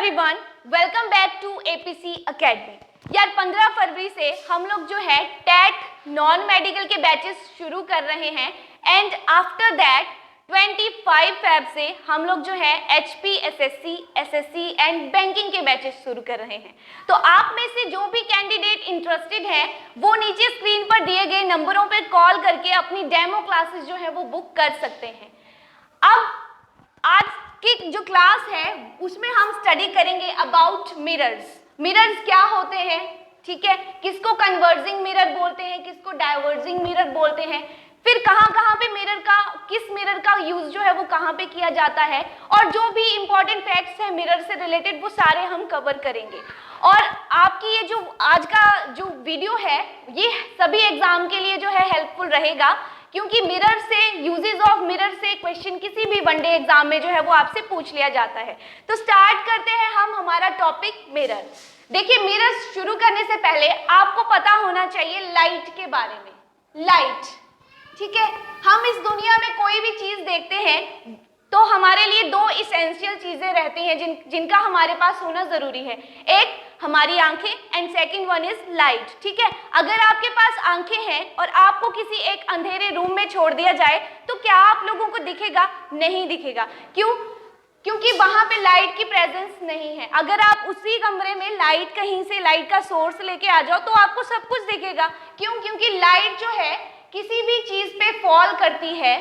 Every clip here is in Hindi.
Everyone, welcome back to APC academy. यार 15 फरवरी से हम लोग जो है टेट नॉन मेडिकल के बैचेस शुरू कर रहे हैं एंड आफ्टर दैट 25 फेब से हम लोग जो है HP, SSC, SSC and banking के बैचेस शुरू कर रहे हैं। तो आप में से जो भी कैंडिडेट इंटरेस्टेड है वो नीचे स्क्रीन पर दिए गए नंबरों पर कॉल करके अपनी डेमो क्लासेस जो है वो बुक कर सकते हैं। अब आज की जो क्लास है उसमें हम स्टडी करेंगे अबाउट मिरर्स। मिरर्स क्या होते हैं, ठीक है, किसको कन्वर्जिंग मिरर बोलते हैं, किसको डाइवर्जिंग मिरर बोलते हैं, फिर कहाँ पे मिरर का, किस मिरर का यूज जो है वो कहाँ पे किया जाता है, और जो भी इंपॉर्टेंट फैक्ट्स है मिरर से रिलेटेड वो सारे हम कवर करेंगे। और आपकी ये जो आज का जो वीडियो है ये सभी एग्जाम के लिए जो है हेल्पफुल रहेगा, क्योंकि मिरर से, यूजेस ऑफ मिरर से क्वेश्चन किसी भी वनडे एग्जाम में जो है वो आपसे पूछ लिया जाता है। तो स्टार्ट करते हैं हम हमारा टॉपिक मिरर। देखिए, मिरर शुरू करने से पहले आपको पता होना चाहिए लाइट के बारे में। लाइट, ठीक है, हम इस दुनिया में कोई भी चीज देखते हैं तो हमारे लिए दो इसेंशियल चीजें रहती हैं जिनका हमारे पास होना जरूरी है। एक हमारी आंखें and second one is light, ठीक है। अगर आपके पास आंखें हैं और आपको किसी एक अंधेरे रूम में छोड़ दिया जाए तो क्या आप लोगों को दिखेगा? नहीं दिखेगा। क्यों? क्योंकि वहां पे लाइट की प्रेजेंस नहीं है। अगर आप उसी कमरे में लाइट, कहीं से लाइट का सोर्स लेके आ जाओ तो आपको सब कुछ दिखेगा। क्यों? क्योंकि लाइट जो है किसी भी चीज पे फॉल करती है।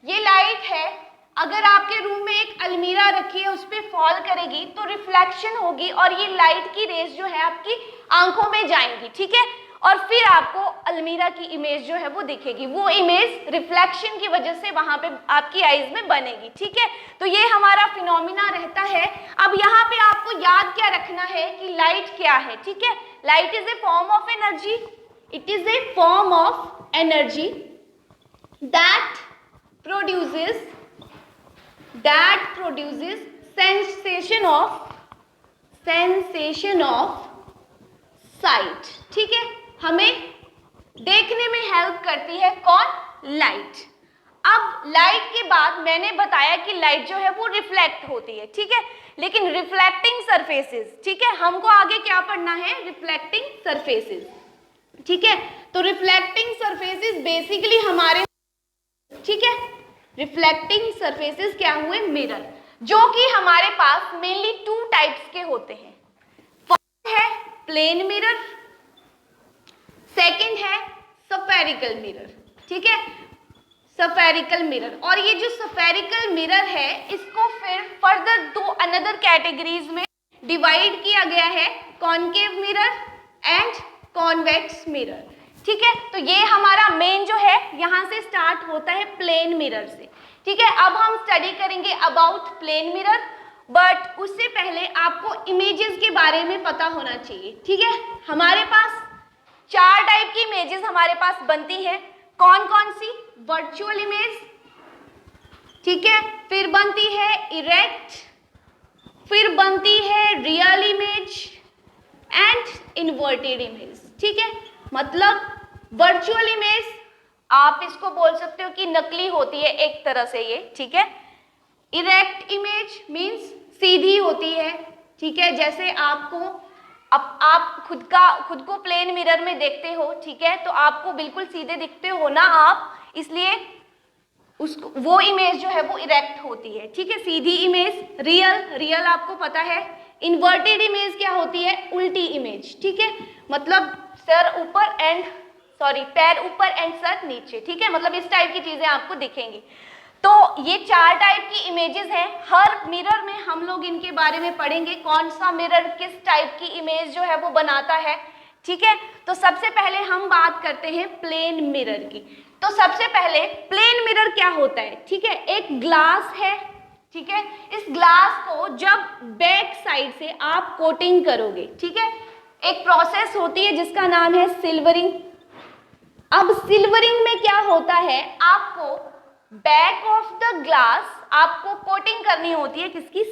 ये लाइट है, अगर आपके रूम में एक अलमीरा रखी है उस पर फॉल करेगी तो रिफ्लेक्शन होगी और ये लाइट की रेज जो है आपकी आंखों में जाएंगी, ठीक है, और फिर आपको अलमीरा की इमेज जो है वो दिखेगी। वो इमेज रिफ्लेक्शन की वजह से वहां पे आपकी आईज में बनेगी, ठीक है। तो ये हमारा फिनोमिना रहता है। अब यहाँ पे आपको याद क्या रखना है कि लाइट क्या है, ठीक है। Light is a form of energy, it is a form of energy that produces sensation of sight, ठीक है। हमें देखने में हेल्प करती है कौन? लाइट। अब लाइट के बाद मैंने बताया कि लाइट जो है वो रिफ्लेक्ट होती है, ठीक है, लेकिन रिफ्लेक्टिंग सरफेसेस, ठीक है, हमको आगे क्या पढ़ना है? रिफ्लेक्टिंग सरफेसेस, ठीक है। तो रिफ्लेक्टिंग सरफेसेस बेसिकली हमारे, ठीक है, रिफ्लेक्टिंग सरफेसेस क्या हुए? मिरर, जो कि हमारे पास मेनली टू टाइप्स के होते हैं। फर्स्ट है प्लेन मिरर, सेकंड है स्फेरिकल मिरर, ठीक है, स्फेरिकल मिरर। और ये जो स्फेरिकल मिरर है इसको फिर फर्दर दो अनदर कैटेगरीज में डिवाइड किया गया है, concave mirror and convex mirror, ठीक है। तो ये हमारा मेन जो है यहाँ से स्टार्ट होता है प्लेन मिरर से, ठीक है। अब हम स्टडी करेंगे अबाउट प्लेन मिरर, बट उससे पहले आपको इमेजेस के बारे में पता होना चाहिए, ठीक है। हमारे पास चार टाइप की इमेजेस हमारे पास बनती हैं। कौन कौन सी? वर्चुअल इमेज, ठीक है, फिर बनती है इरेक्ट, फिर बनती है real image and inverted image, ठीक है। मतलब वर्चुअल इमेज आप इसको बोल सकते हो कि नकली होती है एक तरह से ये, ठीक है। इरेक्ट इमेज मींस सीधी होती है, ठीक है, जैसे आपको अब आप खुद को प्लेन मिरर में देखते हो, ठीक है, तो आपको बिल्कुल सीधे दिखते हो ना आप, इसलिए उसको वो इमेज जो है वो इरेक्ट होती है, ठीक है, सीधी इमेज। रियल आपको पता है। इन्वर्टेड इमेज क्या होती है? उल्टी इमेज, ठीक है, मतलब सर ऊपर एंड पैर ऊपर एंड सर नीचे, ठीक है, मतलब इस टाइप की चीजें आपको दिखेंगी। तो ये चार टाइप की इमेजेस हैं। हर मिरर में हम लोग इनके बारे में पढ़ेंगे, कौन सा मिरर किस टाइप की इमेज जो है वो बनाता है, ठीक है। तो सबसे पहले हम बात करते हैं प्लेन मिरर की। तो सबसे पहले प्लेन मिरर क्या होता है, ठीक है, एक ग्लास है, ठीक है। इस ग्लास को जब बैक साइड से आप कोटिंग करोगे, ठीक है, एक प्रोसेस होती है जिसका नाम है सिल्वरिंग। अब सिल्वरिंग में क्या होता है, आपको बैक ऑफ द ग्लास आपको कोटिंग करनी होती है किसकी?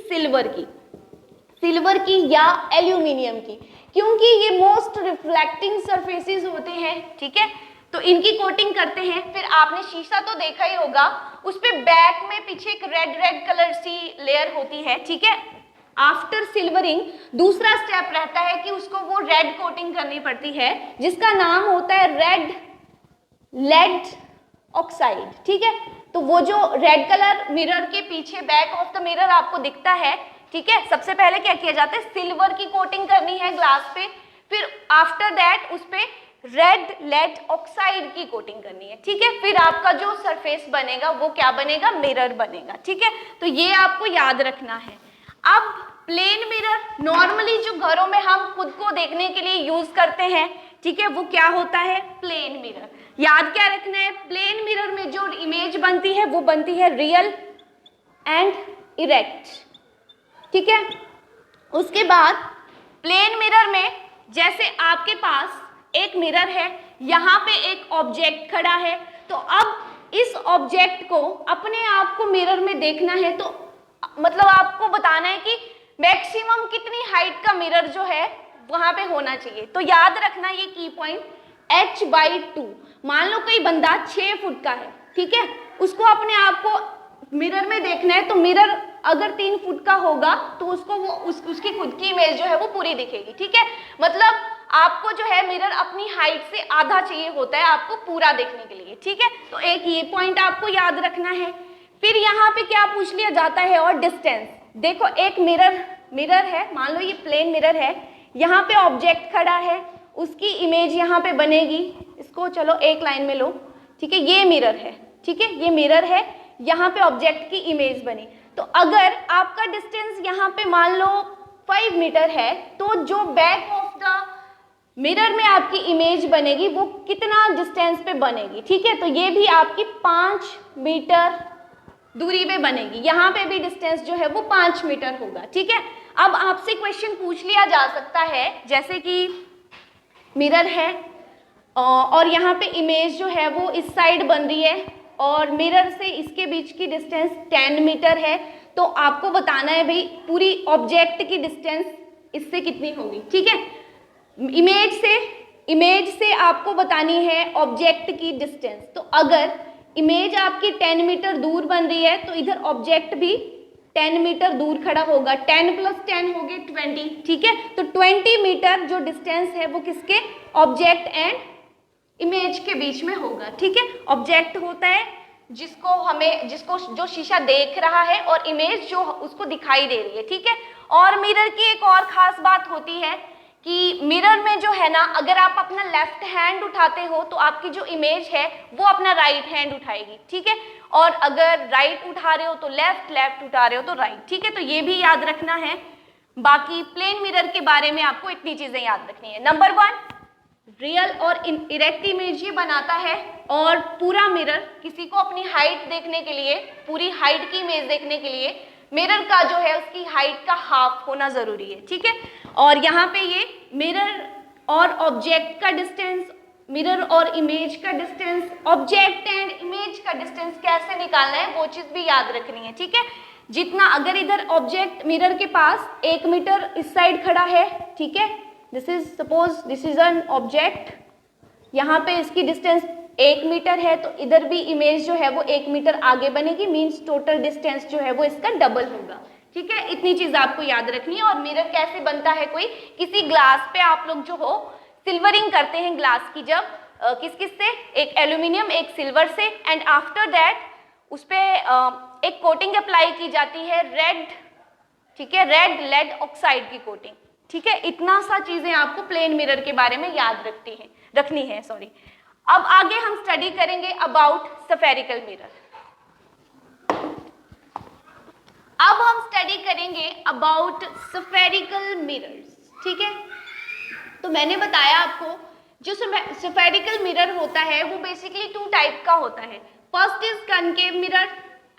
सिल्वर की या एल्यूमिनियम की, क्योंकि ये मोस्ट रिफ्लेक्टिंग सरफेसेस होते हैं, ठीक है, तो इनकी कोटिंग करते हैं। फिर आपने शीशा तो देखा ही होगा, उस पे बैक में पीछे एक रेड कलर सी लेयर होती है, ठीक है, आफ्टर सिल्वरिंग दूसरा स्टेप रहता है कि उसको वो रेड कोटिंग करनी पड़ती है, जिसका नाम होता है रेड लेड ऑक्साइड। ठीक है, तो वो जो रेड कलर मिरर के पीछे बैक ऑफ द मिरर आपको दिखता है, ठीक है, सबसे पहले क्या किया जाता है, सिल्वर की कोटिंग करनी है ग्लास पे, फिर आफ्टर दैट उस पे रेड लेड ऑक्साइड की कोटिंग करनी है। ठीक है, फिर आपका जो सरफेस बनेगा वो क्या बनेगा, मिरर बनेगा। ठीक है, तो ये आपको याद रखना है। अब प्लेन मिरर नॉर्मली जो घरों में हम खुद को देखने के लिए यूज करते हैं, ठीक है, वो क्या होता है, प्लेन मिरर। याद क्या रखना है, प्लेन मिरर में जो इमेज बनती है वो बनती है रियल एंड इरेक्ट। ठीक है, उसके बाद प्लेन मिरर में जैसे आपके पास एक मिरर है, यहाँ पे एक ऑब्जेक्ट खड़ा है, तो अब इस ऑब्जेक्ट को अपने आप को मिरर में देखना है, तो मतलब आपको बताना है कि मैक्सिमम कितनी हाइट का मिरर जो है वहां पे होना चाहिए। तो याद रखना ये की पॉइंट h/2। मान लो कोई बंदा 6 फुट का है, ठीक है, उसको अपने आप को मिरर में देखना है, तो मिरर अगर 3 फुट का होगा तो उसको वो उसकी खुद की इमेज जो है वो पूरी दिखेगी। ठीक है, मतलब आपको जो है मिरर अपनी हाइट से आधा चाहिए होता है आपको पूरा देखने के लिए। ठीक है, तो एक ये पॉइंट आपको याद रखना है। फिर यहाँ पे क्या पूछ लिया जाता है, और डिस्टेंस। देखो एक मिरर है, मान लो ये प्लेन मिरर है, यहाँ पे ऑब्जेक्ट खड़ा है, उसकी इमेज यहाँ पे बनेगी, इसको चलो एक लाइन में लो। ठीक है, ये मिरर है, ठीक है, ये मिरर है, यहाँ पे ऑब्जेक्ट की इमेज बनी। तो अगर आपका डिस्टेंस यहाँ पे मान लो 5 मीटर है, तो जो बैक ऑफ द मिरर में आपकी इमेज बनेगी वो कितना डिस्टेंस पे बनेगी। ठीक है, तो ये भी आपकी 5 मीटर दूरी पे बनेगी, यहाँ पे भी डिस्टेंस जो है वो 5 मीटर होगा। ठीक है, अब आपसे क्वेश्चन पूछ लिया जा सकता है, जैसे कि मिरर है और यहाँ पे इमेज जो है वो इस साइड बन रही है और मिरर से इसके बीच की डिस्टेंस 10 मीटर है, तो आपको बताना है भाई पूरी ऑब्जेक्ट की डिस्टेंस इससे कितनी होगी। ठीक है, इमेज से आपको बतानी है ऑब्जेक्ट की डिस्टेंस। तो अगर इमेज आपकी 10 मीटर दूर बन रही है तो इधर ऑब्जेक्ट भी 10 मीटर दूर खड़ा होगा, 10 + 10 हो गए 20। ठीक है, तो 20 मीटर जो डिस्टेंस है वो किसके, ऑब्जेक्ट एंड इमेज के बीच में होगा। ठीक है, ऑब्जेक्ट होता है जिसको जो शीशा देख रहा है और इमेज जो उसको दिखाई दे रही है। ठीक है, और मिरर की एक और खास बात होती है कि मिरर में जो है ना, अगर आप अपना लेफ्ट हैंड उठाते हो तो आपकी जो इमेज है वो अपना राइट हैंड उठाएगी। ठीक है, और अगर राइट उठा रहे हो तो लेफ्ट उठा रहे हो तो राइट। ठीक है, तो ये भी याद रखना है। बाकी प्लेन मिरर के बारे में आपको इतनी चीजें याद रखनी है। नंबर 1, रियल और इरेक्ट इमेज ये बनाता है, और पूरा मिरर किसी को अपनी हाइट देखने के लिए, पूरी हाइट की इमेज देखने के लिए मिरर का जो है उसकी हाइट का हाफ होना जरूरी है। ठीक है, और यहाँ पे ये मिरर और ऑब्जेक्ट का डिस्टेंस, मिरर और इमेज का डिस्टेंस, ऑब्जेक्ट एंड इमेज का डिस्टेंस कैसे निकालना है वो चीज भी याद रखनी है। ठीक है, जितना अगर इधर ऑब्जेक्ट मिरर के पास 1 मीटर इस साइड खड़ा है, ठीक है, दिस इज एन ऑब्जेक्ट, यहाँ पे इसकी डिस्टेंस 1 मीटर है, तो इधर भी इमेज जो है वो 1 मीटर आगे बनेगी, मीन्स टोटल डिस्टेंस जो है वो इसका डबल होगा। ठीक है, इतनी चीज आपको याद रखनी है। और मिरर कैसे बनता है, कोई किसी ग्लास पे आप लोग जो हो सिल्वरिंग करते हैं ग्लास की, जब किस से, एक एल्यूमिनियम एक सिल्वर से, एंड आफ्टर दैट उस पे एक कोटिंग अप्लाई की जाती है रेड, ठीक है, रेड लेड ऑक्साइड की कोटिंग। ठीक है, इतना सा चीजें आपको प्लेन मिरर के बारे में याद रखनी है। अब आगे हम स्टडी करेंगे अबाउट स्फेरिकल मिरर। अब हम स्टडी करेंगे अबाउट स्फेरिकल मिरर्स। ठीक है, तो मैंने बताया आपको जो स्फेरिकल मिरर होता है वो बेसिकली 2 टाइप का होता है। First is concave mirror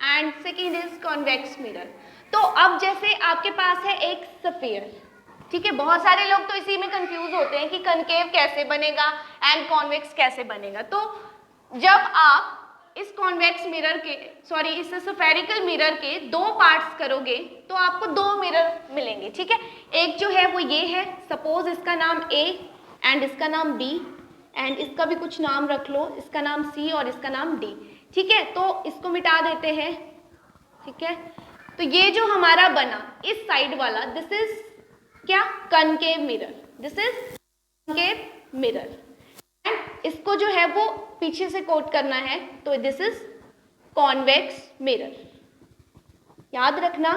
and second is convex mirror. तो अब जैसे आपके पास है एक स्फीयर, ठीक है, बहुत सारे लोग तो इसी में कंफ्यूज होते हैं कि कनकेव कैसे बनेगा एंड कॉन्वेक्स कैसे बनेगा। तो जब आप इस कॉन्वेक्स मिरर के इस स्फेरिकल मिरर के 2 पार्ट्स करोगे तो आपको 2 मिरर मिलेंगे। ठीक है, एक जो है वो ये है, सपोज इसका नाम A एंड इसका नाम B एंड इसका भी कुछ नाम रख लो, इसका नाम C और इसका नाम D। ठीक है, तो इसको मिटा देते हैं। ठीक है, तो ये जो हमारा बना इस साइड वाला, दिस इज क्या, concave mirror, this is concave mirror. And इसको जो है वो पीछे से कोट करना है, तो दिस इज कॉन्वेक्स मिरर। याद रखना,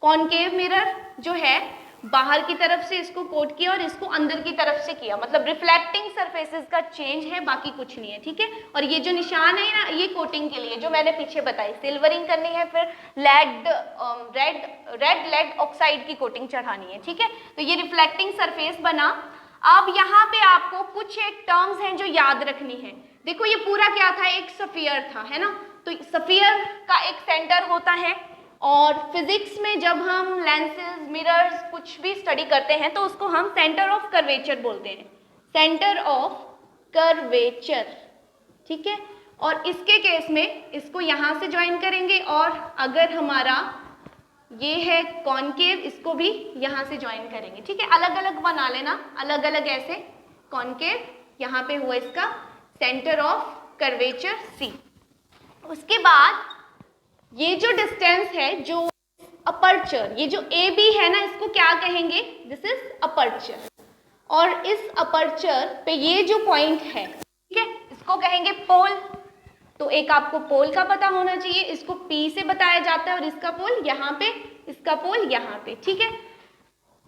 कॉन्केव मिरर जो है बाहर की तरफ से इसको कोट किया और इसको अंदर की तरफ से किया, मतलब रिफ्लेक्टिंग सरफेसेस का चेंज है, बाकी कुछ नहीं है, ठीक है। और ये जो निशान है ना, ये कोटिंग के लिए जो मैंने पीछे बताई, सिल्वरिंग करनी है, फिर रेड लेड ऑक्साइड की कोटिंग चढ़ानी है, ठीक है। तो ये रिफ्लेक्टिंग सरफेस बना। अब यहाँ पे आपको कुछ एक टर्म्स हैं जो याद रखनी है। देखो ये पूरा क्या था, एक स्फीयर था, है ना। तो स्फीयर का एक सेंटर होता है, और फिजिक्स में जब हम लेंसेज, मिरर्स कुछ भी स्टडी करते हैं तो उसको हम सेंटर ऑफ कर्वेचर बोलते हैं, सेंटर ऑफ कर्वेचर, ठीक है। और इसके केस में इसको यहाँ से ज्वाइन करेंगे, और अगर हमारा ये है कॉन्केव, इसको भी यहाँ से ज्वाइन करेंगे, ठीक है। अलग अलग बना लेना, अलग अलग ऐसे, कॉन्केव यहाँ पे हुआ इसका सेंटर ऑफ कर्वेचर सी। उसके बाद ये जो डिस्टेंस है, जो अपर्चर, ये जो ए बी है ना, इसको क्या कहेंगे, दिस इज अपर्चर। और इस अपर्चर पे ये जो पॉइंट है, ठीक है, इसको कहेंगे पोल। तो एक आपको पोल का पता होना चाहिए, इसको पी से बताया जाता है, और इसका पोल यहाँ पे, इसका पोल यहाँ पे, ठीक है,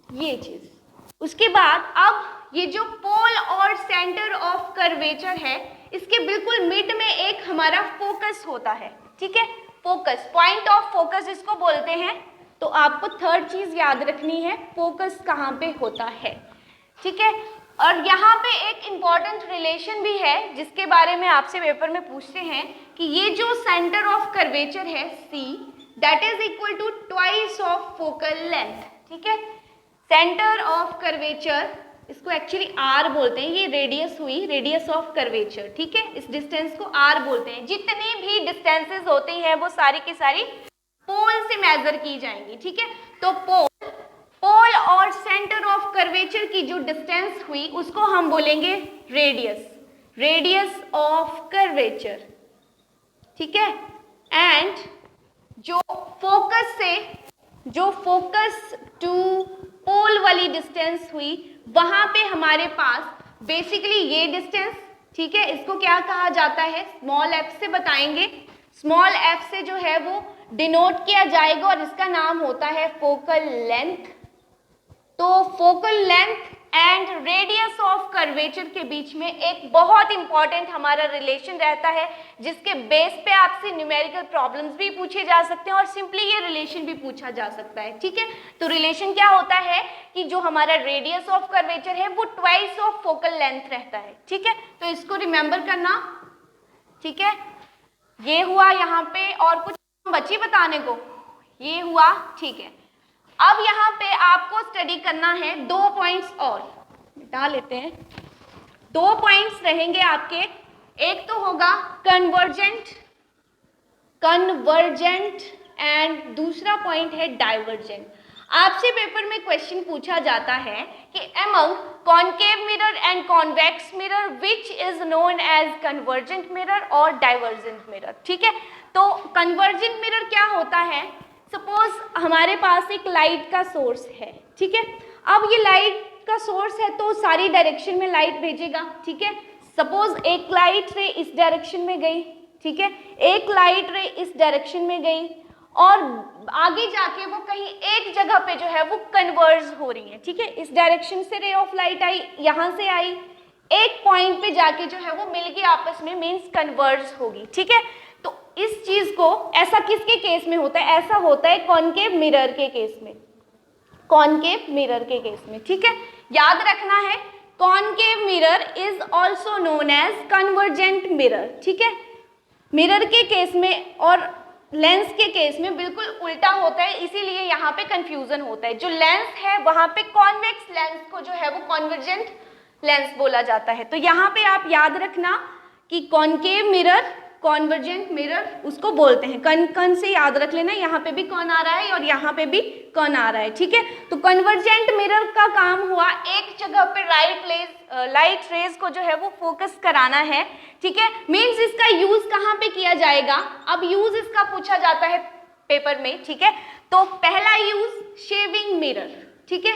ये चीज। उसके बाद अब ये जो पोल और सेंटर ऑफ कर्वेचर है, इसके बिल्कुल मिड में एक हमारा फोकस होता है, ठीक है, फोकस, पॉइंट ऑफ फोकस इसको बोलते हैं। तो आपको थर्ड चीज याद रखनी है, फोकस कहाँ पे होता है, ठीक है। और यहाँ पे एक इंपॉर्टेंट रिलेशन भी है जिसके बारे में आपसे पेपर में पूछते हैं कि ये जो सेंटर ऑफ कर्वेचर है C, that is equal to twice of focal length, ठीक है। सेंटर ऑफ कर्वेचर, इसको एक्चुअली R बोलते हैं, ये रेडियस हुई, रेडियस ऑफ कर्वेचर, ठीक है। इस डिस्टेंस को R बोलते हैं। जितनी भी डिस्टेंसेस होती हैं वो सारी की सारी पोल से मेजर की जाएंगी, ठीक है। तो पोल और सेंटर ऑफ कर्वेचर की जो डिस्टेंस हुई उसको हम बोलेंगे रेडियस, रेडियस ऑफ कर्वेचर, ठीक है। एंड जो फोकस से, जो फोकस टू पोल वाली डिस्टेंस हुई, वहां पे हमारे पास बेसिकली ये डिस्टेंस, ठीक है, इसको क्या कहा जाता है, स्मॉल एफ से बताएंगे। स्मॉल एफ से जो है वो डिनोट किया जाएगा और इसका नाम होता है फोकल लेंथ। तो focal length and radius of curvature के बीच में एक बहुत इंपॉर्टेंट हमारा रिलेशन रहता है, जिसके बेस पे आपसे न्यूमेरिकल प्रॉब्लम्स भी पूछे जा सकते हैं और सिंपली ये रिलेशन भी पूछा जा सकता है, ठीक है। तो रिलेशन क्या होता है कि जो हमारा रेडियस ऑफ कर्वेचर है वो ट्वाइस ऑफ फोकल लेंथ रहता है, ठीक है। तो इसको रिमेंबर करना, ठीक है। ये हुआ यहाँ पे, और कुछ बची बताने को, ये हुआ, ठीक है। अब यहाँ पे आपको स्टडी करना है 2 पॉइंट्स और मिटा लेते हैं। 2 पॉइंट्स रहेंगे आपके, एक तो होगा कन्वर्जेंट एंड दूसरा पॉइंट है डाइवर्जेंट। आपसे पेपर में क्वेश्चन पूछा जाता है कि among concave mirror and convex mirror which is known as convergent mirror और डाइवर्जेंट मिरर, ठीक है। तो कन्वर्जेंट मिरर क्या होता है, सपोज हमारे पास एक लाइट का सोर्स है, ठीक है। अब ये लाइट का सोर्स है तो सारी डायरेक्शन में लाइट भेजेगा, ठीक है। सपोज एक लाइट रे इस डायरेक्शन में गई, ठीक है, एक लाइट रे इस डायरेक्शन में गई, और आगे जाके वो कहीं एक जगह पे जो है वो कन्वर्ज हो रही है, ठीक है। इस डायरेक्शन से रे ऑफ लाइट आई, यहाँ से आई, एक पॉइंट पे जाके जो है वो मिलके आपस में मीन्स कन्वर्ज होगी, ठीक है। तो इस चीज को ऐसा किसके केस में होता है, ऐसा होता है कॉन्केव मिरर के केस में, कॉन्केव मिरर के केस में, ठीक है। याद रखना है concave mirror is also known as convergent mirror, ठीक है। मिरर के केस में और लेंस के केस में बिल्कुल उल्टा होता है, इसीलिए यहाँ पे कंफ्यूजन होता है। जो लेंस है वहां पे कॉन्वेक्स लेंस को जो है वो कन्वर्जेंट लेंस बोला जाता है। तो यहाँ पे आप याद रखना कि कॉन्केव मिरर, कॉन्वर्जेंट मिरर उसको बोलते हैं। कन से याद रख लेना, यहाँ पे भी कौन आ रहा है और यहाँ पे भी कौन आ रहा है, ठीक है। तो कन्वर्जेंट मिरर का काम हुआ एक जगह पे लाइट रेज को जो है वो फोकस कराना है, ठीक है। मीन्स इसका यूज कहाँ पे किया जाएगा, अब यूज इसका पूछा जाता है पेपर में, ठीक है। तो पहला यूज शेविंग मिरर, ठीक है,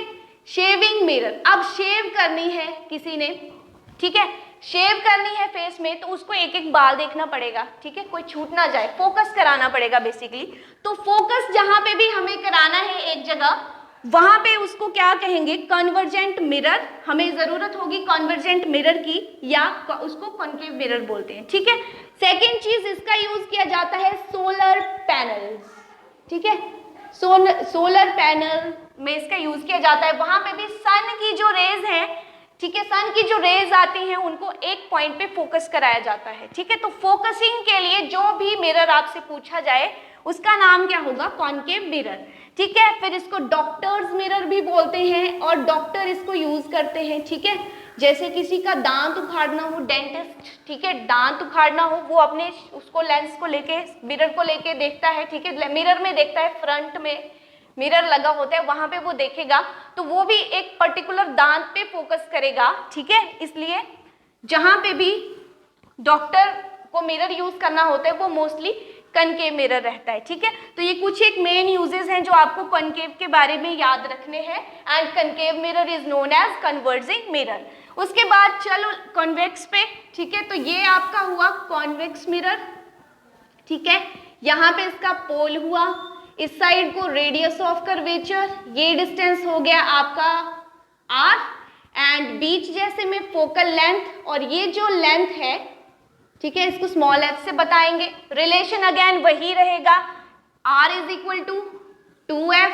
शेविंग मिरर। अब शेव करनी है किसी ने, ठीक है, शेव करनी है फेस में, तो उसको एक एक बाल देखना पड़ेगा, ठीक है, कोई छूट ना जाए, फोकस कराना पड़ेगा बेसिकली। तो फोकस जहां पे भी हमें कराना है एक जगह, वहां पे उसको क्या कहेंगे, कन्वर्जेंट मिरर। हमें जरूरत होगी कन्वर्जेंट मिरर की, या उसको कॉन्केव मिरर बोलते हैं, ठीक है। सेकेंड चीज इसका यूज किया जाता है सोलर पैनल्स, ठीक है, सोलर पैनल में इसका यूज किया जाता है। वहां पे भी सन की जो रेज है, ठीक है, सन की जो रेज आती हैं उनको एक पॉइंट पे फोकस कराया जाता है, ठीक है। तो फोकसिंग के लिए जो भी मिरर आपसे पूछा जाए उसका नाम क्या होगा, कॉन्केव मिरर, ठीक है। फिर इसको डॉक्टर्स मिरर भी बोलते हैं और डॉक्टर इसको यूज करते हैं, ठीक है। जैसे किसी का दांत उखाड़ना हो, डेंटिस्ट, ठीक है, दांत उखाड़ना हो, वो अपने उसको लेंस को लेके, मिरर को लेके देखता है, ठीक है, मिरर में देखता है, फ्रंट में मिरर लगा होता है, वहां पे वो देखेगा, तो वो भी एक पर्टिकुलर दांत पे फोकस करेगा, ठीक है। इसलिए जहां पे भी डॉक्टर को मिरर यूज करना होता है वो मोस्टली कनकेव मिरर रहता है, ठीक है। तो ये कुछ एक मेन यूजेस हैं जो आपको कनकेव के बारे में याद रखने हैं। And concave mirror is known as converging mirror. उसके बाद चलो कॉन्वेक्स पे, ठीक है। तो ये आपका हुआ कॉन्वेक्स मिरर, ठीक है, यहाँ पे इसका पोल हुआ, इस साइड को रेडियस ऑफ कर्वेचर, ये डिस्टेंस हो गया आपका आर, एंड बीच जैसे में फोकल लेंथ, और ये जो लेंथ है, ठीक है, इसको स्मॉल एफ से बताएंगे। रिलेशन अगेन वही रहेगा, r is equal to 2f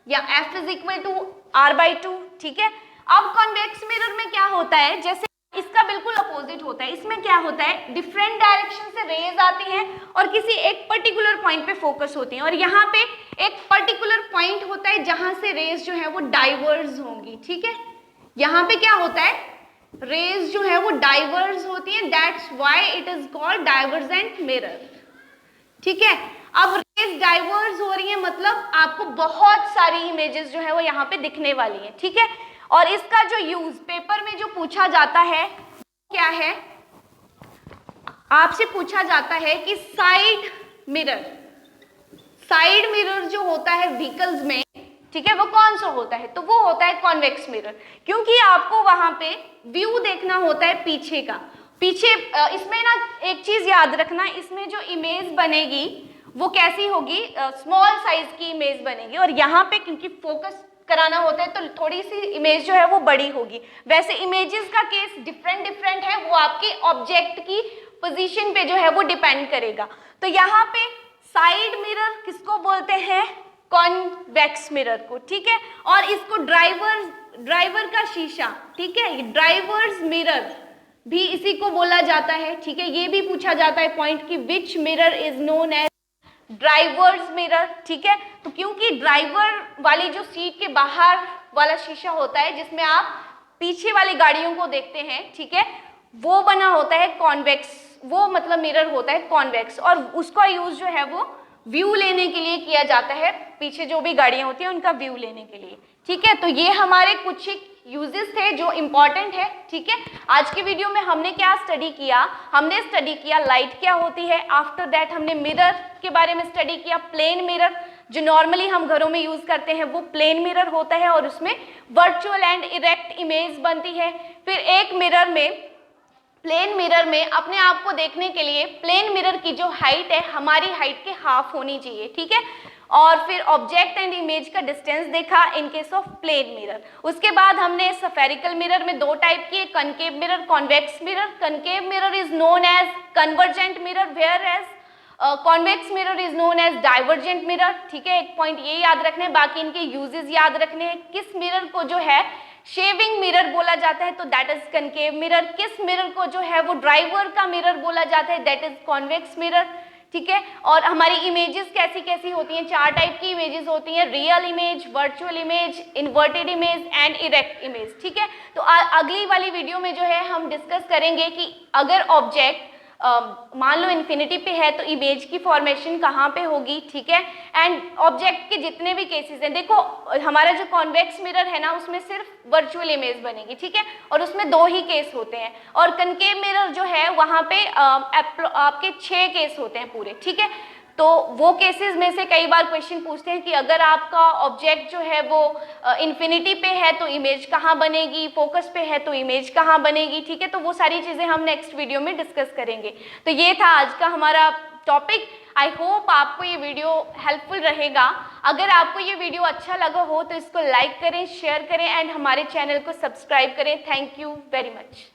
या f is equal to r/2, ठीक है। अब कॉन्वेक्स मिरर में क्या होता है, जैसे इसका बिल्कुल अपोजिट होता है, इसमें क्या होता है, डिफरेंट डायरेक्शन से रेज आती हैं और किसी एक पर्टिकुलर पॉइंट पे फोकस होती हैं, और यहाँ पे एक पर्टिकुलर पॉइंट होता है जहां से रेज जो है वो डाइवर्ज होंगी, ठीक है। यहाँ पे क्या होता है, रेज जो है वो डाइवर्ज होती है, that's why it is called divergent mirror, ठीक है। अब रेज डाइवर्ज हो रही है मतलब आपको बहुत सारी इमेजेस जो है वो यहाँ पे दिखने वाली है, ठीक है। और इसका जो यूज पेपर में जो पूछा जाता है क्या है, आपसे पूछा जाता है कि साइड मिरर जो होता है व्हीकल्स में, ठीक है, वो कौन सा होता है, तो वो होता है कॉन्वेक्स मिरर, क्योंकि आपको वहां पे व्यू देखना होता है पीछे का। पीछे इसमें ना एक चीज याद रखना, इसमें जो इमेज बनेगी वो कैसी होगी, स्मॉल साइज की इमेज बनेगी, और यहाँ पे क्योंकि फोकस कराना होता है तो थोड़ी सी इमेज जो है वो बड़ी होगी। वैसे इमेजेस का केस डिफरेंट है, वो आपके ऑब्जेक्ट की पोजीशन पे जो है वो डिपेंड करेगा। तो यहाँ पे साइड मिरर किसको बोलते हैं, कॉन्वेक्स मिरर को, ठीक है। और इसको ड्राइवर का शीशा, ठीक है, ड्राइवर्स मिरर भी इसी को बोला जाता है, ठीक है। ये भी पूछा जाता है पॉइंट की which mirror is known as drivers mirror, ठीक है। तो क्योंकि ड्राइवर वाली जो सीट के बाहर वाला शीशा होता है जिसमें आप पीछे वाली गाड़ियों को देखते हैं, ठीक है, वो बना होता है कॉन्वेक्स, वो मतलब मिरर होता है कॉन्वेक्स, और उसका यूज जो है वो व्यू लेने के लिए किया जाता है, पीछे जो भी गाड़ियां होती हैं उनका व्यू लेने के लिए, ठीक है। तो ये हमारे कुछ यूजेस थे जो इम्पॉर्टेंट है, ठीक है। आज की वीडियो में हमने क्या स्टडी किया, हमने स्टडी किया लाइट क्या होती है, आफ्टर दैट हमने मिरर के बारे में स्टडी किया। प्लेन मिरर जो नॉर्मली हम घरों में यूज करते हैं वो प्लेन मिरर होता है और उसमें वर्चुअल एंड इरेक्ट इमेज बनती है। फिर एक मिरर में, प्लेन मिरर में अपने आप को देखने के लिए प्लेन मिरर की जो हाइट है हमारी हाइट के हाफ होनी चाहिए, ठीक है। और फिर ऑब्जेक्ट एंड इमेज का डिस्टेंस देखा in case of plane mirror. उसके बाद हमने स्फेरिकल मिरर में दो टाइप की, concave mirror, convex mirror. Concave mirror is known as convergent mirror, whereas convex mirror is known as divergent mirror, ठीक है। एक पॉइंट ये याद रखना है, बाकी इनके यूजेस याद रखने हैं। किस मिरर को जो है शेविंग मिरर बोला जाता है तो दैट इज कनकेव मिरर। किस मिरर को जो है वो ड्राइवर का मिरर बोला जाता है, दैट इज कॉन्वेक्स मिरर, ठीक है। और हमारी इमेजेस कैसी कैसी होती हैं, चार टाइप की इमेजेस होती हैं, real image, virtual image, inverted image and erect image, ठीक है। तो अगली वाली वीडियो में जो है हम डिस्कस करेंगे कि अगर ऑब्जेक्ट मान लो इन्फिनिटी पे है तो इमेज की फॉर्मेशन कहाँ पे होगी, ठीक है। एंड ऑब्जेक्ट के जितने भी केसेस हैं, देखो हमारा जो कॉन्वेक्स मिरर है ना उसमें सिर्फ वर्चुअल इमेज बनेगी, ठीक है, और उसमें दो ही केस होते हैं। और कनकेव मिरर जो है वहाँ पे आपके 6 केस होते हैं पूरे, ठीक है। तो वो केसेस में से कई बार क्वेश्चन पूछते हैं कि अगर आपका ऑब्जेक्ट जो है वो इन्फिनिटी पे है तो इमेज कहाँ बनेगी, फोकस पे है तो इमेज कहाँ बनेगी, ठीक है। तो वो सारी चीज़ें हम नेक्स्ट वीडियो में डिस्कस करेंगे। तो ये था आज का हमारा टॉपिक। आई होप आपको ये वीडियो हेल्पफुल रहेगा। अगर आपको ये वीडियो अच्छा लगा हो तो इसको लाइक करें, शेयर करें एंड हमारे चैनल को सब्सक्राइब करें। Thank you very much.